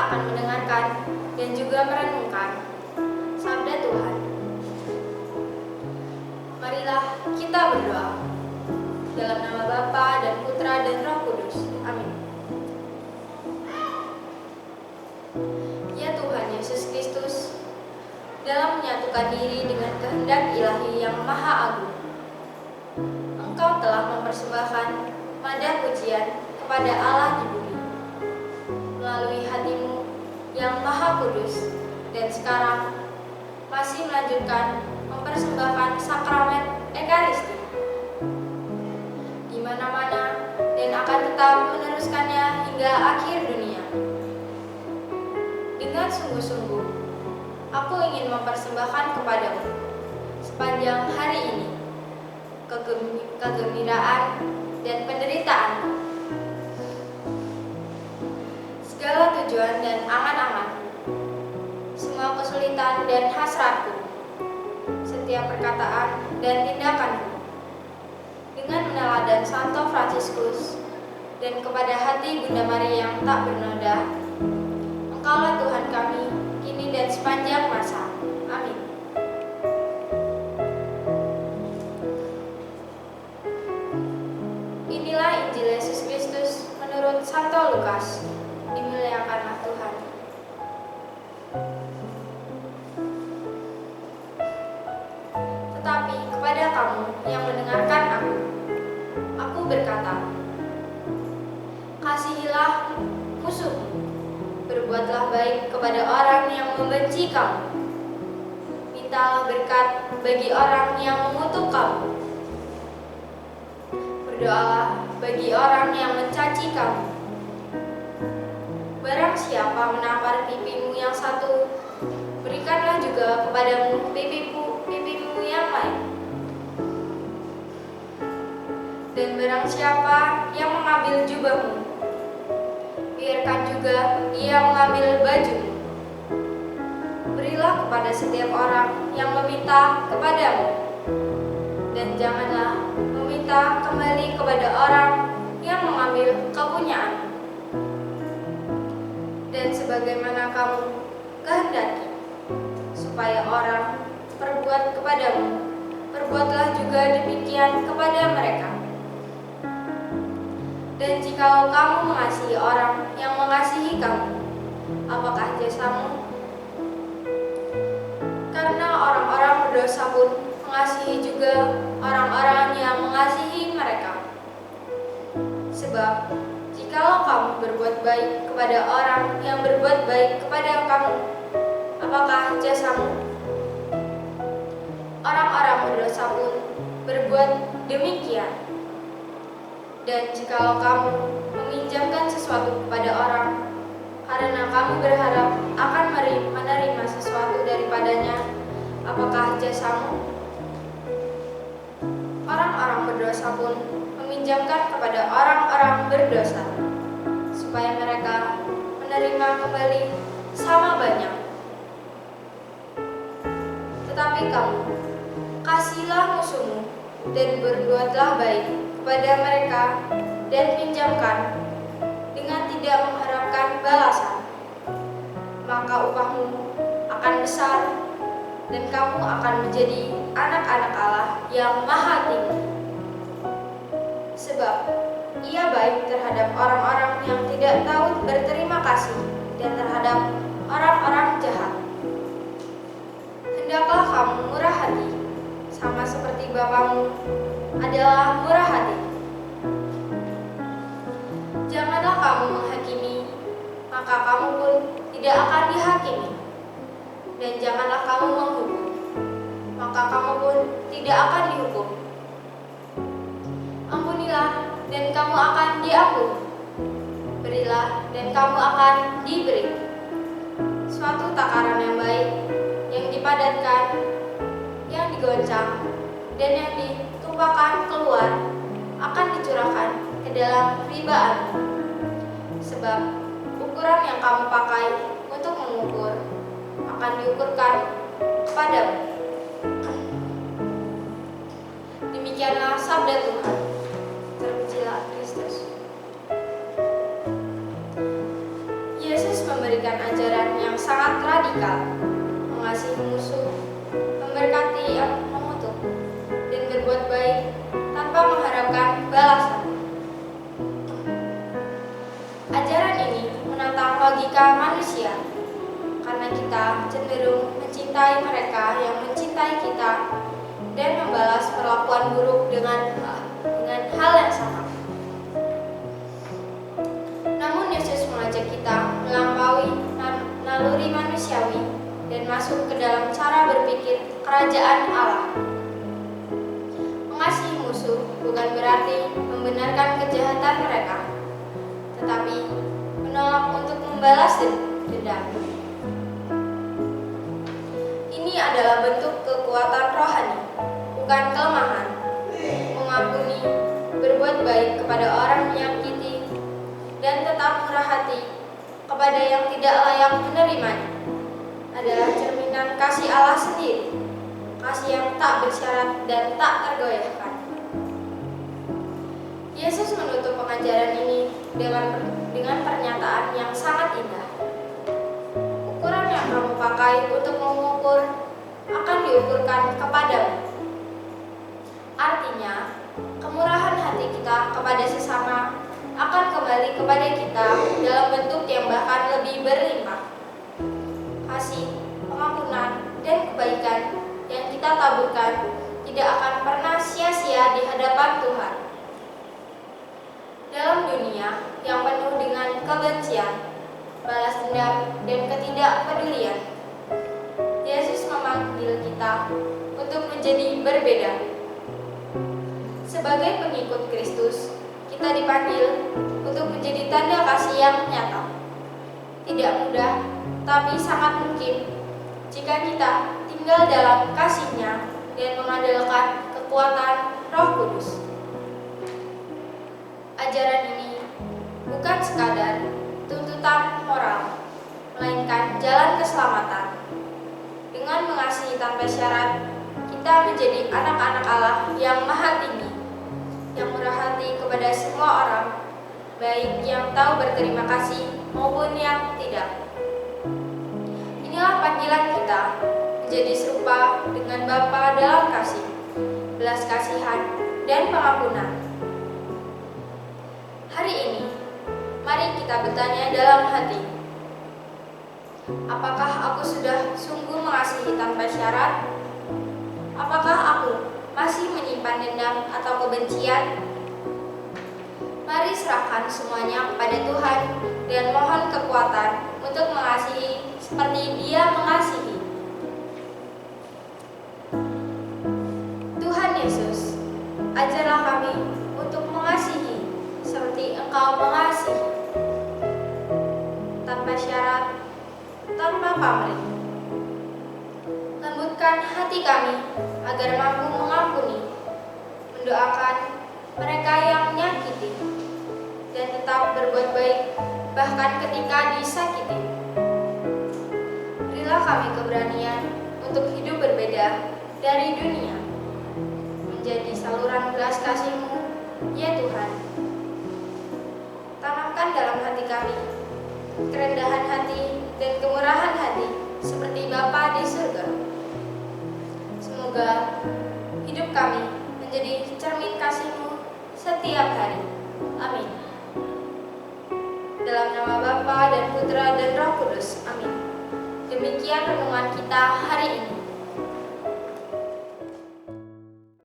akan mendengarkan dan juga merenungkan sabda Tuhan. Marilah kita berdoa. Dalam nama Bapa dan Putra dan Roh Kudus. Amin. Ya Tuhan Yesus Kristus, dalam menyatukan diri dengan kehendak ilahi yang maha agung, Engkau telah mempersembahkan mada pujian kepada Allah di bumi melalui hatimu yang maha kudus, dan sekarang masih melanjutkan mempersembahkan sakramen Ekaristi di mana-mana dan akan tetap meneruskannya hingga akhir dunia. Dengan sungguh-sungguh, aku ingin mempersembahkan kepadamu sepanjang hari ini kegembiraan dan penderitaan, segala tujuan dan angan-anganku, semua kesulitan dan hasratku, setiap perkataan dan tindakanku, dengan meneladan Santo Fransiskus dan kepada hati Bunda Maria yang tak bernoda. Engkaulah Tuhan kami, kini dan sepanjang masa. Amin. Inilah Injil Yesus Kristus menurut Santo Lukas. Dimuliakanlah Tuhan. Tetapi kepada kamu yang mendengarkan aku berkata, kasihilah musuhmu, berbuatlah baik kepada orang yang membenci kamu, mintalah berkat bagi orang yang mengutuk kamu, berdoalah bagi orang yang mencaci kamu. Barang siapa menampar pipimu yang satu, berikanlah juga kepadamu pipimu yang lain. Dan barang siapa yang mengambil jubahmu, biarkan juga ia mengambil bajumu. Berilah kepada setiap orang yang meminta kepadamu, dan janganlah meminta kembali kepada orang yang mengambil kepunyaanmu. Dan sebagaimana kamu kehendaki supaya orang perbuat kepadamu, perbuatlah juga demikian kepada mereka. Dan jikalau kamu mengasihi orang yang mengasihi kamu, apakah jasamu? Karena orang-orang berdosa pun mengasihi juga orang-orang yang mengasihi mereka. Sebab jikalau kamu berbuat baik kepada orang yang berbuat baik kepada kamu, apakah jasamu? Orang-orang berdosa pun berbuat demikian. Dan jikalau kamu meminjamkan sesuatu kepada orang, karena kamu berharap akan menerima sesuatu daripadanya, apakah jasamu? Orang-orang berdosa pun meminjamkan kepada orang-orang berdosa, supaya mereka menerima kembali sama banyak. Tetapi kamu, kasihilah musuhmu dan berbuatlah baik kepada mereka, dan pinjamkan dengan tidak mengharapkan balasan. Maka upahmu akan besar, dan kamu akan menjadi anak-anak Allah yang maha tinggi. Sebab ia baik terhadap orang-orang yang tidak tahu berterima kasih, dan terhadap orang-orang jahat. Hendaklah kamu murah hati, sama seperti Bapamu adalah murah hati. Janganlah kamu menghakimi, maka kamu pun tidak akan dihakimi. Dan janganlah kamu menghukum, maka kamu pun tidak akan dihukum. Ampunilah, dan kamu akan diampuni. Berilah, dan kamu akan diberi. Suatu takaran yang baik, yang dipadatkan, yang digoncang, dan yang ditumpahkan keluar, akan dicurahkan ke dalam ribaan. Sebab ukuran yang kamu pakai untuk mengukur akan diukurkan kepadamu. Demikianlah sabda Tuhan. Terpujilah Kristus. Yesus memberikan sangat radikal, mengasihi musuh, memberkati yang mengutuk, dan berbuat baik tanpa mengharapkan balasan. Ajaran ini menantang logika manusia, karena kita cenderung mencintai mereka yang mencintai kita dan membalas perlakuan buruk dengan hal yang sama. Namun Yesus mengajak kita melampaui naluri manusiawi dan masuk ke dalam cara berpikir kerajaan Allah. Mengasihi musuh bukan berarti membenarkan kejahatan mereka, tetapi menolak untuk membalas dendam. Ini adalah bentuk kekuatan rohani, bukan kelemahan. Mengampuni, berbuat baik kepada orang menyakiti, dan tetap murah hati kepada yang tidak layak menerimanya adalah cerminan kasih Allah sendiri, kasih yang tak bersyarat dan tak tergoyahkan. Yesus menutup pengajaran ini dengan pernyataan yang sangat indah. Ukuran yang kamu pakai untuk mengukur akan diukurkan kepadamu. Artinya, kemurahan hati kita kepada sesama akan kembali kepada kita dalam bentuk yang bahkan lebih berlimpah. Kasih, pengampunan, dan kebaikan yang kita taburkan tidak akan pernah sia-sia di hadapan Tuhan. Dalam dunia yang penuh dengan kebencian, balas dendam, dan ketidakpedulian, Yesus memanggil kita untuk menjadi berbeda. Sebagai pengikut Kristus, kita dipanggil untuk menjadi tanda kasih yang nyata. Tidak mudah, tapi sangat mungkin jika kita tinggal dalam kasih-Nya dan mengandalkan kekuatan Roh Kudus. Ajaran ini bukan sekadar tuntutan moral, melainkan jalan keselamatan. Dengan mengasihi tanpa syarat, kita menjadi anak-anak Allah yang maha tinggi, yang murah hati kepada semua orang, baik yang tahu berterima kasih maupun yang tidak. Inilah panggilan kita menjadi serupa dengan Bapa dalam kasih, belas kasihan, dan pengampunan. Hari ini, mari kita bertanya dalam hati, apakah aku sudah sungguh mengasihi tanpa syarat? Apakah aku masih menyimpan dendam atau kebencian? Mari serahkan semuanya kepada Tuhan dan mohon kekuatan untuk mengasihi seperti Dia mengasihi. Tuhan Yesus, ajarlah kami untuk mengasihi seperti Engkau mengasihi, tanpa syarat, tanpa pamrih. Lembutkan hati kami agar mampu mengampuni, mendoakan mereka yang menyakiti, dan tetap berbuat baik bahkan ketika disakiti. Berilah kami keberanian untuk hidup berbeda dari dunia, menjadi saluran belas kasih-Mu, ya Tuhan. Tanamkan dalam hati kami kerendahan hati dan kemurahan hati seperti Bapa di surga. Semoga hidup kami menjadi cermin kasih-Mu setiap hari. Amin. Dalam nama Bapa dan Putra dan Roh Kudus. Amin. Demikian renungan kita hari ini.